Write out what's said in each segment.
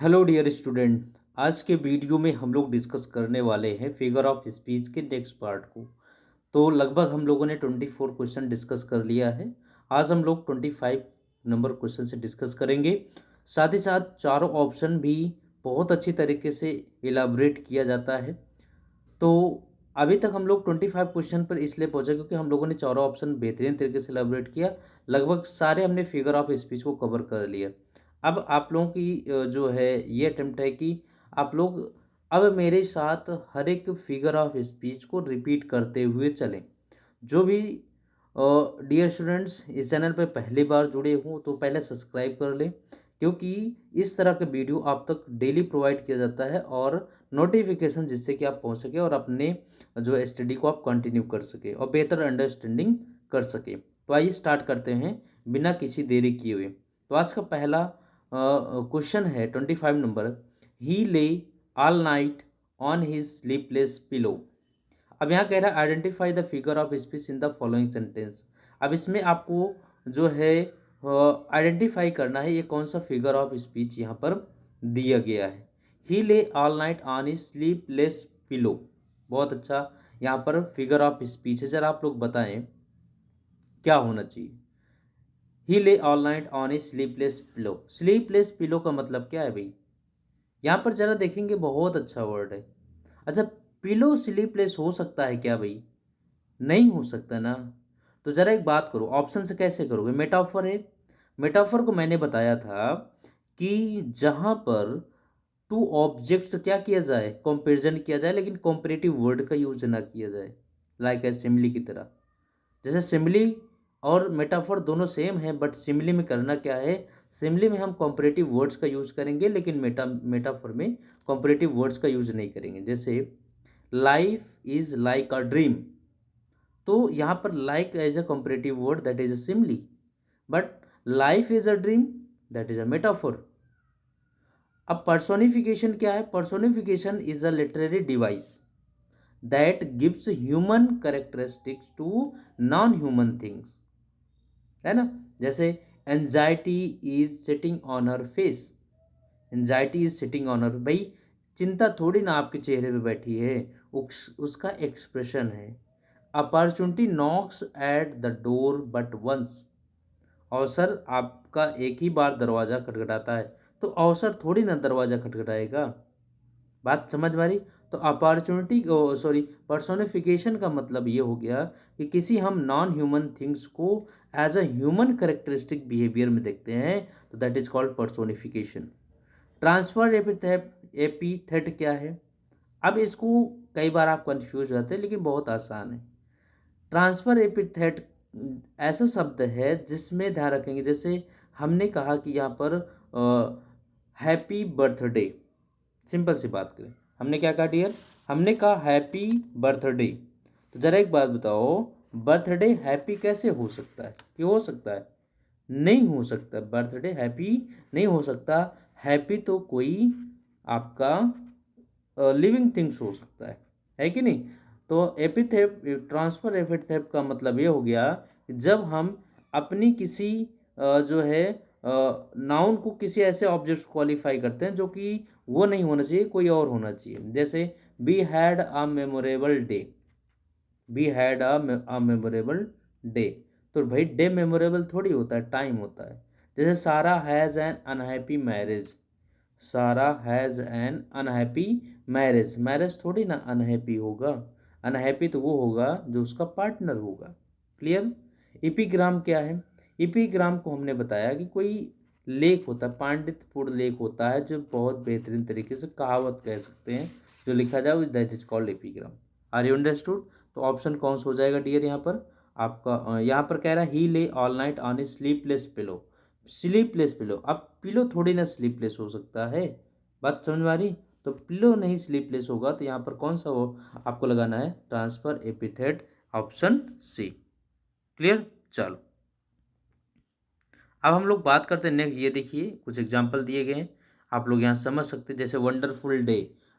Hello dear student. आज के video में हम लोग डिस्कस करने वाले हैं फिगर ऑफ स्पीच के नेक्स्ट पार्ट को। तो लगभग हम लोगों ने 24 क्वेश्चन डिस्कस कर लिया है। आज हम लोग 25 नंबर क्वेश्चन से डिस्कस करेंगे। साथ ही साथ चारों ऑप्शन भी बहुत अच्छी तरीके से इलाबरेट किया जाता है। तो अभी तक हम लोग 25 क्वेश्चन पर इसलिए पहुंचे क्योंकि हम लोगों ने चारों ऑप्शन बेहतरीन तरीके से इलाबरेट किया। लगभग सारे हमने फिगर ऑफ स्पीच को कवर कर लिया। अब आप लोगों की जो है ये अटेम्प्ट है कि आप लोग अब मेरे साथ हर एक फिगर ऑफ स्पीच को रिपीट करते हुए चलें। जो भी डियर स्टूडेंट्स इस चैनल पर पहली बार जुड़े हों तो पहले सब्सक्राइब कर लें, क्योंकि इस तरह के वीडियो आप तक डेली प्रोवाइड किया जाता है और नोटिफिकेशन जिससे कि आप पहुंच सके और अपने जो स्टडी को आप कंटिन्यू कर सके और बेहतर अंडरस्टैंडिंग कर सके। तो आइए स्टार्ट करते हैं बिना किसी देरी किए हुए। तो आज का पहला क्वेश्चन है 25 नंबर। ही ले all night on his sleepless pillow. अब यहाँ कह रहा है identify the figure of speech in the following sentence. अब इसमें आपको जो है आइडेंटिफाई करना है ये कौन सा फिगर ऑफ स्पीच यहाँ पर दिया गया है। ही ले all night on his sleepless pillow. बहुत अच्छा यहाँ पर फिगर ऑफ स्पीच है। जरा आप लोग बताएं क्या होना चाहिए। ही ले all night on his sleepless pillow. Sleepless pillow का मतलब क्या है भाई? यहाँ पर जरा देखेंगे, बहुत अच्छा वर्ड है। अच्छा, पिलो स्लीपलेस हो सकता है क्या भाई? नहीं हो सकता ना। तो जरा एक बात करो, ऑप्शन से कैसे करोगे? मेटाफर है। मेटाफर को मैंने बताया था कि जहां पर टू ऑब्जेक्ट्स क्या किया जाए, कंपैरिजन किया जाए, लेकिन कंपैरेटिव वर्ड का यूज ना किया जाए, लाइक ए सिमिली की तरह। जैसे सिमिली और मेटाफर दोनों सेम है, बट सिमिली में करना क्या है, सिमिली में हम कंपैरेटिव वर्ड्स का यूज करेंगे, लेकिन मेटाफर में कंपैरेटिव वर्ड्स का यूज नहीं करेंगे। जैसे life is like a dream, तो यहाँ पर like as a comparative word, that is a simile, but life is a dream, that is a metaphor. अब पर्सोनिफिकेशन क्या है? Personification is a literary device that gives human characteristics to non human things, है ना। जैसे anxiety is sitting on her face. Anxiety is sitting on her, भाई चिंता थोड़ी ना आपके चेहरे पे बैठी है, उसका एक्सप्रेशन है। Opportunity knocks at the door but once. अवसर आपका एक ही बार दरवाज़ा खटखटाता है, तो अवसर थोड़ी ना दरवाज़ा खटखटाएगा। बात समझ में आ रही? तो अपॉर्चुनिटी, सॉरी, पर्सोनिफिकेशन का मतलब ये हो गया कि किसी हम नॉन ह्यूमन थिंग्स को as a human characteristic behaviour में देखते हैं, तो that is called personification. Transfer epithet क्या है? अब इसको कई बार आप कंफ्यूज हो जाते हैं, लेकिन बहुत आसान है। ट्रांसफर एपिथेट ऐसा शब्द है जिसमें ध्यान रखेंगे, जैसे हमने कहा कि यहाँ पर हैप्पी बर्थडे, सिंपल सी बात करें, हमने क्या कहा डियर? हमने कहा हैप्पी बर्थडे। तो जरा एक बात बताओ, बर्थडे हैप्पी कैसे हो सकता है? कि हो सकता है? नहीं हो सकता। बर्थडे हैप्पी नहीं हो सकता। हैप्पी तो कोई आपका लिविंग थिंग्स हो सकता है कि नहीं? तो एपिथेप, ट्रांसफर एपिथेप का मतलब ये हो गया कि जब हम अपनी किसी जो है नाउन को किसी ऐसे ऑब्जेक्ट क्वालिफाई करते हैं जो कि वो नहीं होना चाहिए, कोई और होना चाहिए। जैसे we had a memorable day. We had a memorable day, तो भाई डे मेमोरेबल थोड़ी होता है, टाइम होता है। जैसे सारा हैज़ एन अनहैप्पी मैरिज। सारा has an unhappy marriage, marriage थोड़ी ना अनहैप्पी होगा। अनहैप्पी तो वो होगा जो उसका पार्टनर होगा। क्लियर? इपीग्राम क्या है? इपीग्राम को हमने बताया कि कोई लेख होता है, पांडित्यपूर्ण लेख होता है, जो बहुत बेहतरीन तरीके से कहावत कह सकते हैं, जो लिखा जाए, that is called epigram. Are you understood? तो ऑप्शन कौन सा हो जाएगा डियर यहाँ पर आपका? यहाँ पर कह रहा है ही ले all night on A sleepless pillow. Sleepless pillow, अब पिलो थोड़ी ना स्लीपलेस हो सकता है। बात समझ में आ रही? तो पिलो नहीं स्लीपलेस होगा, तो यहाँ पर कौन सा हो आपको लगाना है? Transfer epithet, option C. Clear? चलो अब हम लोग बात करते हैं नेक्स्ट। ये देखिए कुछ एग्जाम्पल दिए गए हैं, आप लोग यहाँ समझ सकते हैं। जैसे वंडरफुल डे,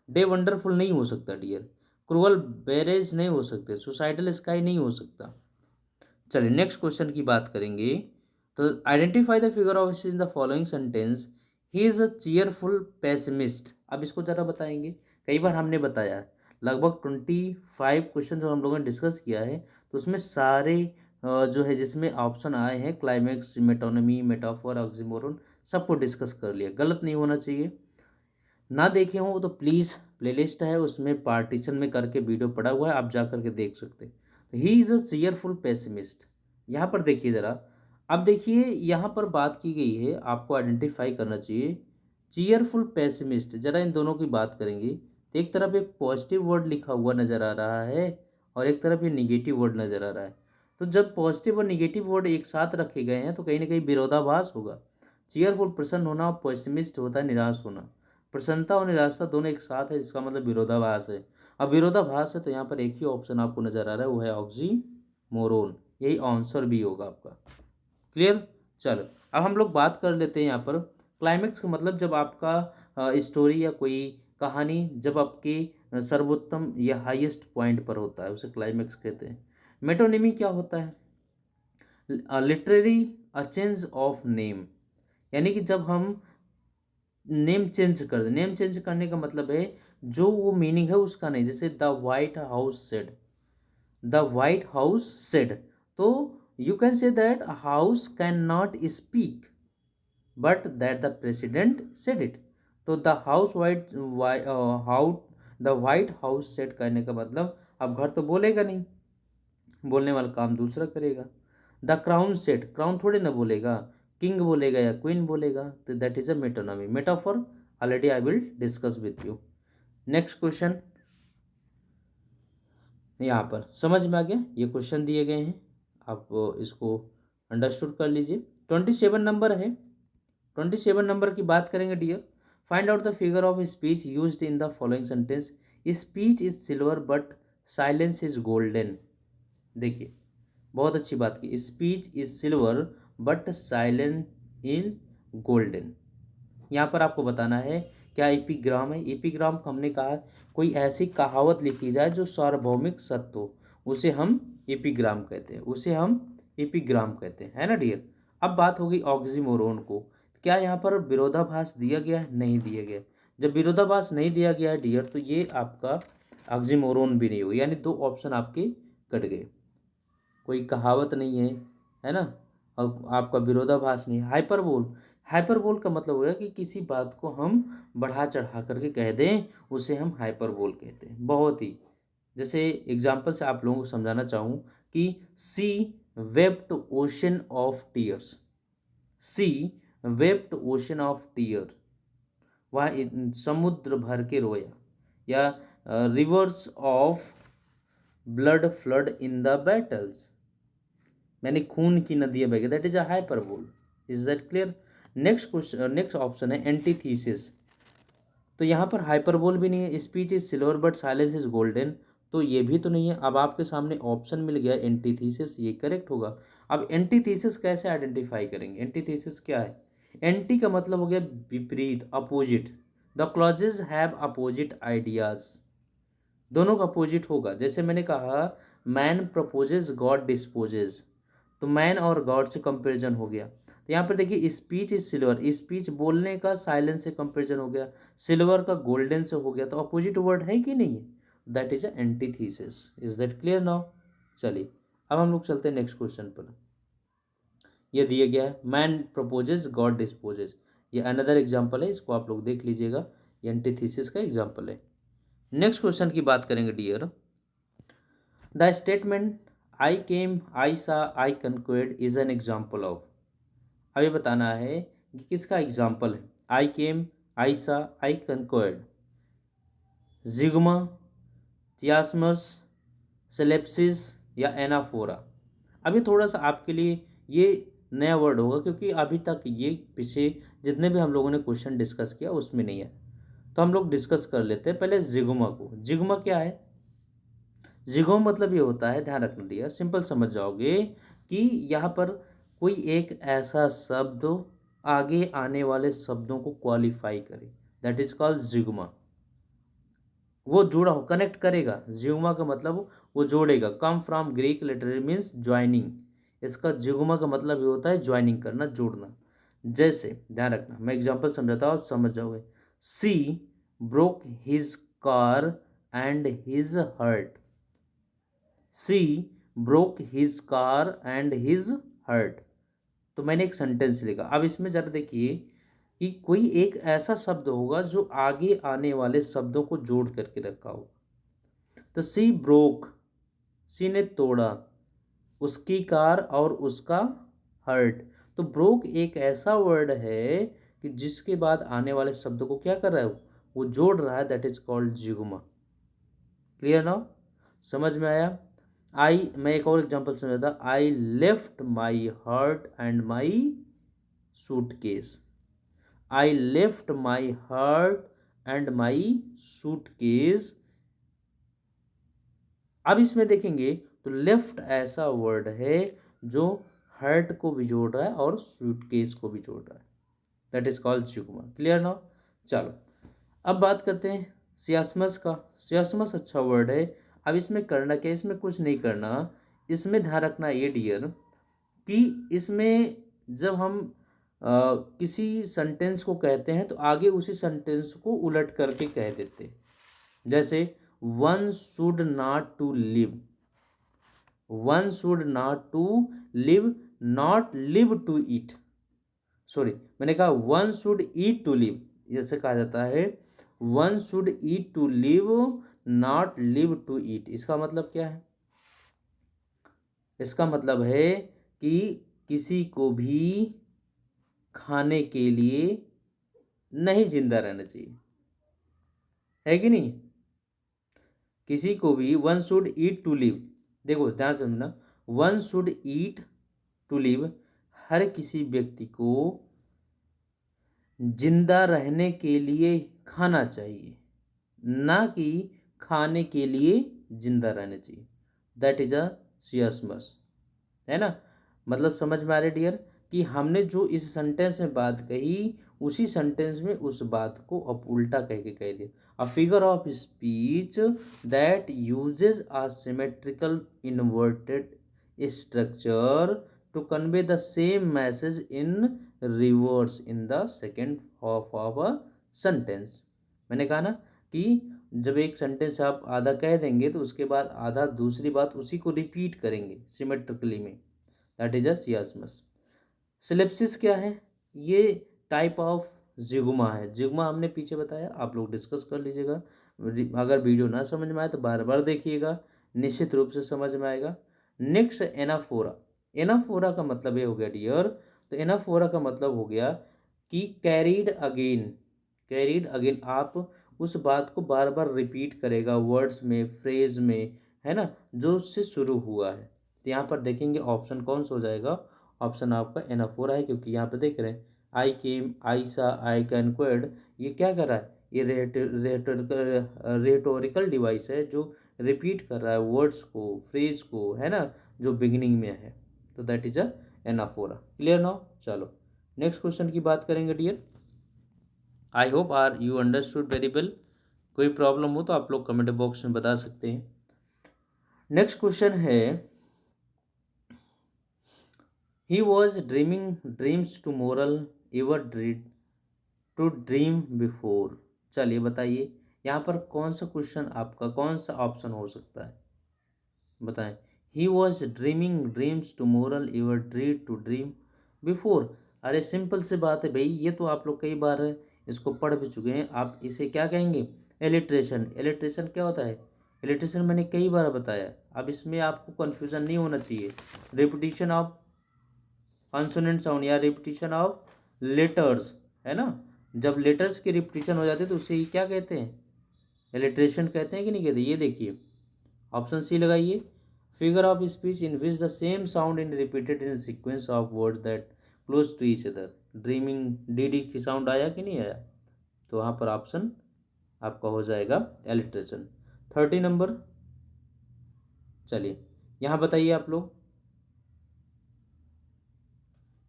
डे वंडरफुल नहीं हो सकता डियर। क्रूअल बेरेज नहीं हो सकते। सुसाइडल स्काई नहीं हो सकता। चलिए नेक्स्ट क्वेश्चन की बात करेंगे। तो identify the figure of in the following sentence. He is a cheerful pessimist. अब इसको ज़रा बताएंगे। कई बार हमने बताया है, लगभग 25 क्वेश्चन जो हम लोगों ने डिस्कस किया है, तो उसमें सारे जो है जिसमें ऑप्शन आए हैं क्लाइमेक्स, मेटोनमी, मेटाफर, ऑक्सीमोरन, सबको डिस्कस कर लिया। गलत नहीं होना चाहिए। ना देखे हो तो प्लीज़ प्लेलिस्ट है उसमें पार्टीशन में करके वीडियो पड़ा हुआ है, आप जा करके देख सकते हैं। तो he is a cheerful pessimist. यहाँ पर देखिए ज़रा। अब देखिए यहाँ पर बात की गई है, आपको आइडेंटिफाई करना चाहिए चीयरफुल पेसिमिस्ट। ज़रा इन दोनों की बात करेंगे तो एक तरफ एक पॉजिटिव वर्ड लिखा हुआ नज़र आ रहा है और एक तरफ ये निगेटिव वर्ड नज़र आ रहा है। तो जब पॉजिटिव और निगेटिव वर्ड एक साथ रखे गए हैं तो कहीं ना कहीं विरोधाभास होगा। चीयरफुल प्रसन्न होना और पेसिमिस्ट होता है निराश होना। प्रसन्नता और निराशा दोनों एक साथ है, जिसका मतलब विरोधाभास है। अब विरोधाभास है तो यहाँ पर एक ही ऑप्शन आपको नजर आ रहा है, वो है ऑक्सीमोरोन। यही आंसर भी होगा आपका। क्लियर। चलो अब हम लोग बात कर लेते हैं यहाँ पर क्लाइमेक्स का मतलब, जब आपका स्टोरी या कोई कहानी जब आपके सर्वोत्तम या हाईएस्ट पॉइंट पर होता है, उसे क्लाइमेक्स कहते हैं। मेटोनिमी क्या होता है? लिटरेरी चेंज ऑफ नेम, यानी कि जब हम नेम चेंज कर दे। नेम चेंज करने का मतलब है जो वो मीनिंग है उसका नहीं। जैसे the White House said, the White House said, तो you can say that house can not speak but that the president said it. तो the house how the White House said करने का मतलब अब घर तो बोलेगा नहीं, बोलने वाला काम दूसरा करेगा। द क्राउन सेट, क्राउन थोड़े ना बोलेगा, किंग बोलेगा या क्वीन बोलेगा। तो that is a metonymy, metaphor. Already I will discuss with you. Next question, यहाँ पर समझ में आ गया, ये क्वेश्चन दिए गए हैं, आप इसको अंडरस्टूड कर लीजिए। 27 नंबर है। 27 नंबर की बात करेंगे dear. Find out the figure of speech used in the following sentence. Speech is silver but silence is golden. देखिए बहुत अच्छी बात की, speech is silver but silence is golden. यहाँ पर आपको बताना है क्या एपिग्राम है। एपिग्राम को हमने कहा कोई ऐसी कहावत लिखी जाए जो सार्वभौमिक सत्य हो, उसे हम एपिग्राम कहते हैं, उसे हम एपिग्राम कहते हैं, है ना डियर। अब बात होगी ऑक्सीमोरोन को। क्या यहाँ पर विरोधाभास दिया गया है? नहीं दिया गया। जब विरोधाभास नहीं दिया गया है डियर तो ये आपका ऑक्सीमोरोन भी नहीं हो, यानी दो ऑप्शन आपके कट गए। कोई कहावत नहीं है ना, और आपका विरोधाभास नहीं। हाइपरबोल, हाइपरबोल का मतलब होगा कि किसी बात को हम बढ़ा चढ़ा करके कह दें, उसे हम हाइपरबोल कहते हैं। बहुत ही, जैसे एग्जाम्पल से आप लोगों को समझाना चाहूँ कि she wept ocean of tears, she wept ocean of tear, वह समुद्र भर के रोया, या rivers of blood flood in the battles, यानी खून की नदियाँ बह गई। That is a hyperbole. Is that clear. Next question, next option है एंटीथीसिस। तो यहाँ पर हाइपरबोल भी नहीं है। Speech is silver but silence is golden, तो ये भी तो नहीं है। अब आपके सामने ऑप्शन मिल गया एंटीथीसिस, ये करेक्ट होगा। अब एंटीथीसिस कैसे आइडेंटिफाई करेंगे? एंटीथीसिस क्या है? एंटी का मतलब हो गया विपरीत, opposite. The clauses have opposite ideas, दोनों का अपोजिट होगा। जैसे मैंने कहा मैन प्रपोजेज गॉड डिस्पोजेज, तो मैन और गॉड से कंपेरिजन हो गया। तो यहाँ पर देखिए स्पीच इज सिल्वर, स्पीच बोलने का साइलेंस से कंपेरिजन हो गया, सिल्वर का गोल्डन से हो गया, तो अपोजिट वर्ड है कि नहीं है? That is a antithesis. Is that clear now? चलिए अब हम लोग चलते हैं नेक्स्ट क्वेश्चन पर। ये दिया गया है मैन प्रपोजेज गॉड डिस्पोजेज, ये अनदर एग्जाम्पल है, इसको आप लोग देख लीजिएगा, ये एंटीथीसिस का एग्जाम्पल है। नेक्स्ट क्वेश्चन की बात करेंगे डियर। द स्टेटमेंट आई केम आई सा आई कंक्वेड इज एन एग्जाम्पल ऑफ। अब ये बताना है कि किसका एग्जाम्पल है। आई केम, आई सा, आई कंक्वेड, जिग्मा, चियास्मस, सेलेप्सिस या एनाफोरा। अभी थोड़ा सा आपके लिए ये नया वर्ड होगा क्योंकि अभी तक ये पीछे जितने भी हम लोगों ने क्वेश्चन डिस्कस किया उसमें नहीं है। तो हम लोग डिस्कस कर लेते हैं पहले जिग्मा को। जिग्मा क्या है? जिगो मतलब ये होता है, ध्यान रखना डियर, सिंपल समझ जाओगे कि यहाँ पर कोई एक ऐसा शब्द आगे आने वाले शब्दों को क्वालिफाई करे, दैट इज कॉल्ड जिग्मा। वो जुड़ा हो, कनेक्ट करेगा। जिग्मा का मतलब वो जोड़ेगा। Come from Greek literary means joining. इसका जिग्मा का मतलब ये होता है ज्वाइनिंग करना, जोड़ना। जैसे ध्यान रखना, मैं एग्जांपल समझाता हूँ, आप समझ जाओगे। She broke his car and his heart. She broke his car and his heart. तो मैंने एक सेंटेंस लिखा। अब इसमें जरा देखिए कि कोई एक ऐसा शब्द होगा जो आगे आने वाले शब्दों को जोड़ करके रखा होगा। तो सी ब्रोक, सी ने तोड़ा उसकी कार और उसका हर्ट। तो ब्रोक एक ऐसा वर्ड है कि जिसके बाद आने वाले शब्दों को क्या कर रहा है, वो जोड़ रहा है। That is called zeugma. Clear now, समझ में आया। मैं एक और एग्जांपल समझाता। I left my heart and my suitcase. I left my heart and my suitcase. अब इसमें देखेंगे तो लेफ्ट ऐसा वर्ड है जो हर्ट को भी जोड़ रहा है और सूटकेस को भी जोड़ रहा है। That is called zeugma. Clear now. चलो अब बात करते हैं सियासमस का। सियासमस अच्छा वर्ड है। अब इसमें करना क्या, इसमें कुछ नहीं करना। इसमें ध्यान रखना ये डियर कि इसमें जब हम किसी सेंटेंस को कहते हैं तो आगे उसी सेंटेंस को उलट करके कह देते हैं। जैसे one should not to live, one should not to live, not live to eat. Sorry, मैंने कहा one should eat to live, जैसे कहा जाता है one should eat to live, not live to eat. इसका मतलब क्या है? इसका मतलब है कि किसी को भी खाने के लिए नहीं जिंदा रहना चाहिए, है कि नहीं? किसी को भी one should eat to live, देखो ध्यान से समझना, one should eat to live, हर किसी व्यक्ति को जिंदा रहने के लिए खाना चाहिए, ना कि खाने के लिए जिंदा रहना चाहिए। दैट इज अ सियासमस, है ना? मतलब समझ में आ रहा है डियर कि हमने जो इस सेंटेंस में बात कही उसी सेंटेंस में उस बात को अब उल्टा कह के कह दिया। A figure of speech that uses a symmetrical inverted structure to convey the same message in reverse in the second half of a sentence. मैंने कहा ना कि जब एक सेंटेंस आप आधा कह देंगे तो उसके बाद आधा दूसरी बात उसी को रिपीट करेंगे सिमेट्रिकली में। दैट इज अ सियासमस। सिलेप्सिस क्या है? ये टाइप ऑफ जिगुमा है। जिगुमा हमने पीछे बताया, आप लोग डिस्कस कर लीजिएगा। अगर वीडियो ना समझ में आए तो बार बार देखिएगा, निश्चित रूप से समझ में आएगा। Next anaphora. एनाफोरा का मतलब ये हो गया डियर, तो एनाफोरा का मतलब हो गया कि कैरीड अगेन। कैरीड अगेन, आप उस बात को बार बार रिपीट करेगा वर्ड्स में, फ्रेज में, है ना, जो उससे शुरू हुआ है। तो यहाँ पर देखेंगे ऑप्शन कौन सा हो जाएगा। ऑप्शन आपका एनाफोरा है, क्योंकि यहाँ पर देख रहे हैं आई केम, आई सा, आई कैनक्वेड, ये क्या कर रहा है? ये रेटोरिकल डिवाइस है जो रिपीट कर रहा है वर्ड्स को, फ्रेज को, है ना, जो बिगिनिंग में है। तो that is a anaphora. Clear now. चलो नेक्स्ट क्वेश्चन की बात करेंगे dear. I hope are you understood very well. कोई प्रॉब्लम हो तो आप लोग कमेंट बॉक्स में बता सकते हैं। नेक्स्ट क्वेश्चन है, he was dreaming dreams to mortal ever dared to dream before. चलिए बताइए यहाँ पर कौन सा क्वेश्चन आपका, कौन सा ऑप्शन हो सकता है, बताएं। He was dreaming dreams to mortal ever dared to dream before. अरे सिंपल सी बात है भाई, ये तो आप लोग कई बार इसको पढ़ भी चुके हैं। आप इसे क्या कहेंगे? एलिट्रेशन। एलिट्रेशन क्या होता है? एलिट्रेशन मैंने कई बार बताया, अब इसमें आपको कन्फ्यूजन नहीं होना चाहिए। रिपीटिशन ऑफ कॉन्सोनेंट साउंड या रिपीटिशन ऑफ लेटर्स, है ना। जब लेटर्स की रिपीटिशन हो जाती है तो उसे ही क्या कहते हैं? एलिट्रेशन कहते हैं कि नहीं कहते? ये देखिए ऑप्शन सी लगाइए। Figure of speech in which the same sound in repeated in sequence of words that close to each other. Dreaming, D D की साउंड आया कि नहीं आया? तो वहाँ पर ऑप्शन आपका हो जाएगा एलिट्रेशन। 30 नंबर, चलिए यहाँ बताइए आप लोग,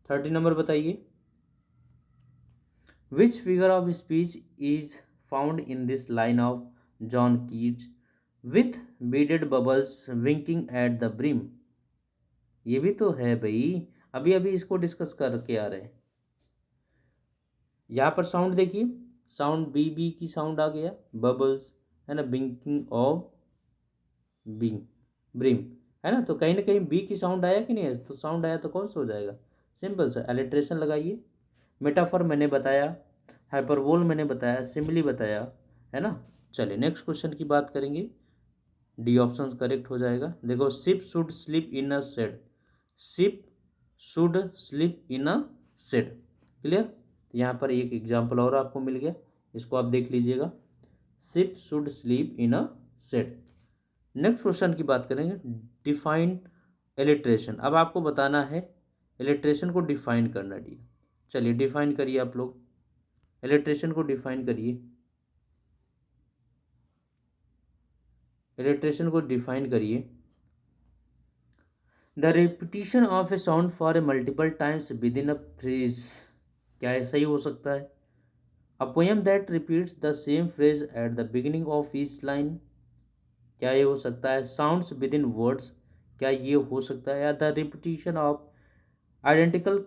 30 नंबर बताइए। Which figure of speech is found in this line of John Keats with beaded bubbles winking at the brim. ये भी तो है भाई, अभी अभी इसको डिस्कस करके आ रहे हैं। यहाँ पर साउंड देखिए, साउंड बी बी की साउंड आ गया, बबल्स है ना, बिंकिंग ऑफ बिंग ब्रिम है ना, तो कहीं ना कहीं बी की साउंड आया कि नहीं है, तो साउंड आया तो कौन सा हो जाएगा, सिंपल सा एलिट्रेशन लगाइए। मेटाफर मैंने बताया, हाइपरबोल मैंने बताया, सिमिली बताया, है ना। चलिए नेक्स्ट क्वेश्चन की बात करेंगे। डी ऑप्शन करेक्ट हो जाएगा। देखो, ship should sleep in a shed, ship should sleep in a shed, clear. यहाँ पर एक एग्जाम्पल और आपको मिल गया, इसको आप देख लीजिएगा, ship should sleep in a shed. Next question की बात करेंगे, डिफाइन इलिट्रेशन। अब आपको बताना है इलिट्रेशन को डिफाइन करना डी। चलिए डिफाइन करिए आप लोग, इलिट्रेशन को डिफाइन करिए, इलिट्रेशन को डिफाइन करिए। The repetition of A sound for a multiple times with in a phrase, क्या है, सही हो सकता है। A poem that repeats the same phrase at the beginning of each line, क्या ये हो सकता है। साउंड्स विद इन वर्ड्स, क्या ये हो सकता है। या द रिपीटिशन ऑफ आइडेंटिकल